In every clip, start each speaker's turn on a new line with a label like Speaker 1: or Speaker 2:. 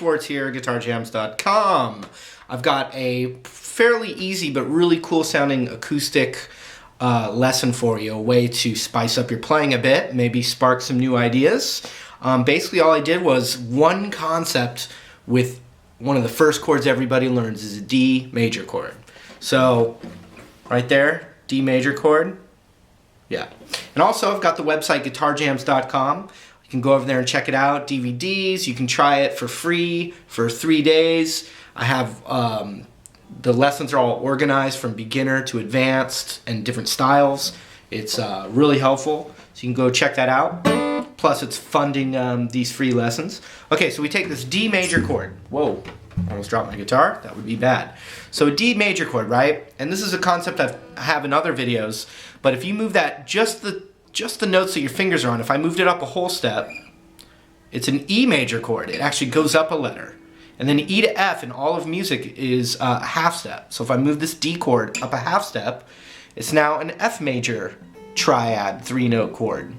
Speaker 1: Schwartz here, GuitarJams.com. I've got a fairly easy but really cool sounding acoustic lesson for you, a way to spice up your playing a bit, maybe spark some new ideas. Basically all I did was one concept with one of the first chords everybody learns is a D major chord. So right there, D major chord. Yeah. And also I've got the website GuitarJams.com. You can go over there and check it out. DVDs, you can try it for free for 3 days. I have the lessons are all organized from beginner to advanced and different styles. It's really helpful, so you can go check that out. Plus it's funding these free lessons. Okay, so we take this D major chord. Whoa, almost dropped my guitar. That would be bad. So a D major chord, right? And this is a concept I have in other videos, but if you move that, just the notes that your fingers are on, if I moved it up a whole step, it's an E major chord. It actually goes up a letter. And then E to F in all of music is a half step. So if I move this D chord up a half step, it's now an F major triad 3-note chord.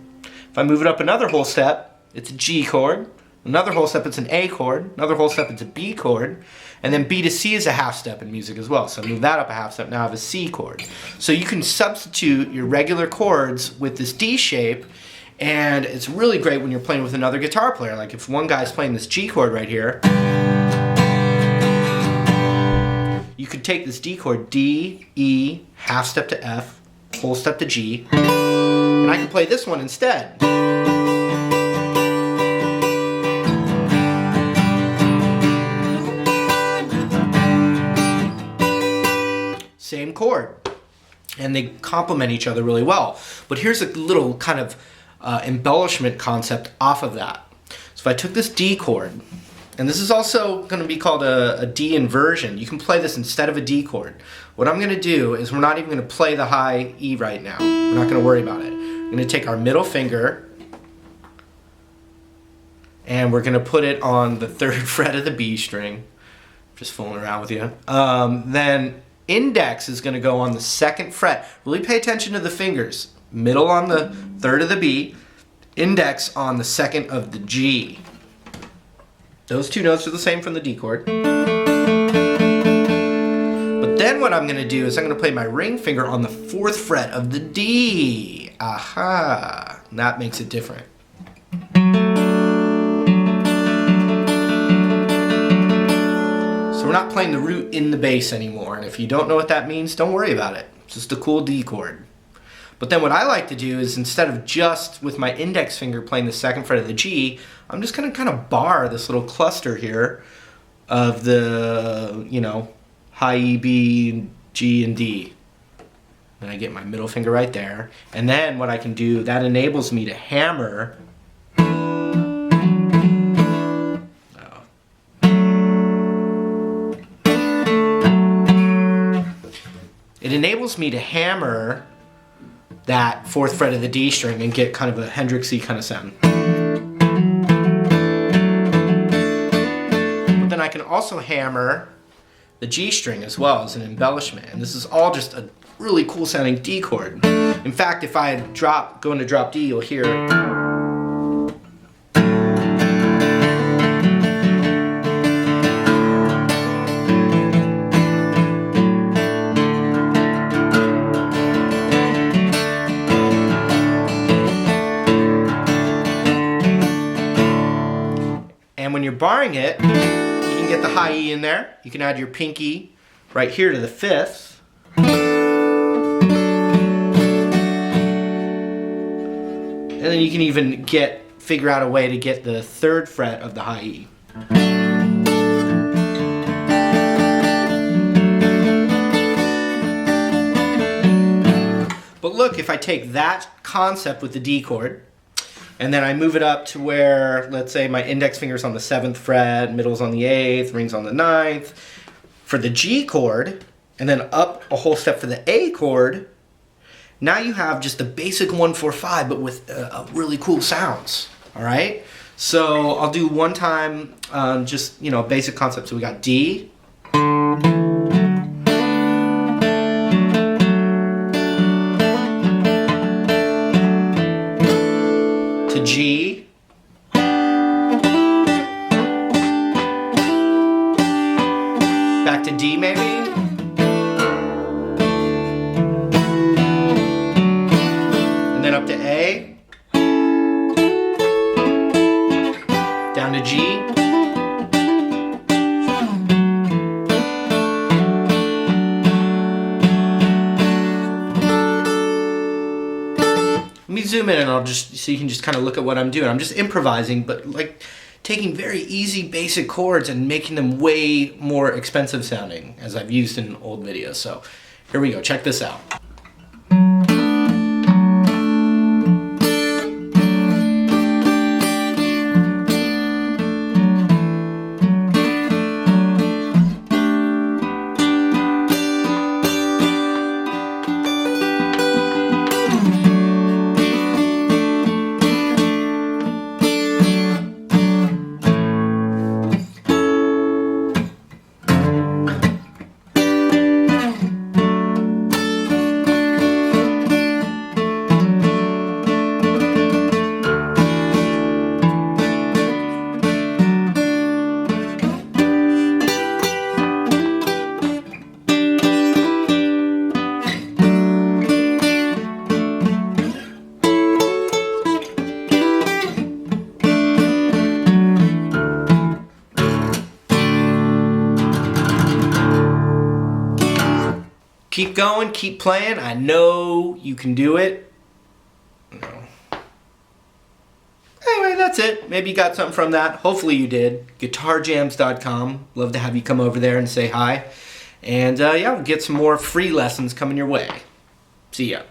Speaker 1: If I move it up another whole step, it's a G chord. Another whole step, it's an A chord. Another whole step, it's a B chord. And then B to C is a half step in music as well. So I move that up a half step, now I have a C chord. So you can substitute your regular chords with this D shape, and it's really great when you're playing with another guitar player. Like if one guy's playing this G chord right here, you could take this D chord, D, E, half step to F, whole step to G, and I can play this one instead. Same chord. And they complement each other really well. But here's a little kind of embellishment concept off of that. So if I took this D chord, and this is also going to be called a D inversion. You can play this instead of a D chord. What I'm going to do is we're not even going to play the high E right now. We're not going to worry about it. We're going to take our middle finger and we're going to put it on the 3rd fret of the B string. Just fooling around with you. Then index is going to go on the 2nd fret. Really pay attention to the fingers. Middle on the 3rd of the B, index on the 2nd of the G. Those two notes are the same from the D chord. But then what I'm going to do is I'm going to play my ring finger on the 4th fret of the D. Aha! That makes it different. So we're not playing the root in the bass anymore. And if you don't know what that means, don't worry about it. It's just a cool D chord. But then what I like to do is instead of just with my index finger playing the 2nd fret of the G, I'm just going to kind of bar this little cluster here of the, you know, high E, B, G, and D. Then I get my middle finger right there. And then what I can do, that enables me to hammer. It enables me to hammer that 4th fret of the D string and get kind of a Hendrixy kind of sound. But then I can also hammer the G string as well as an embellishment, and this is all just a really cool sounding D chord. In fact, if I go into drop D, you'll hear when you're barring it, you can get the high E in there. You can add your pinky right here to the 5th. And then you can even figure out a way to get the 3rd fret of the high E. But look, if I take that concept with the D chord, and then I move it up to where, let's say my index finger's on the 7th fret, middle's on the 8th, ring's on the 9th. For the G chord, and then up a whole step for the A chord, now you have just the basic 1-4-5, but with really cool sounds, all right? So I'll do one time, just, you know, basic concept. So we got D, to G, back to D maybe. And then up to A. Down to G. Let me zoom in and I'll just, so you can just kind of look at what I'm doing. I'm just improvising, but like taking very easy basic chords and making them way more expensive sounding, as I've used in old videos. So here we go, check this out. Keep going, keep playing. I know you can do it. No. Anyway, that's it. Maybe you got something from that. Hopefully you did. GuitarJams.com. Love to have you come over there and say hi. And yeah, we'll get some more free lessons coming your way. See ya.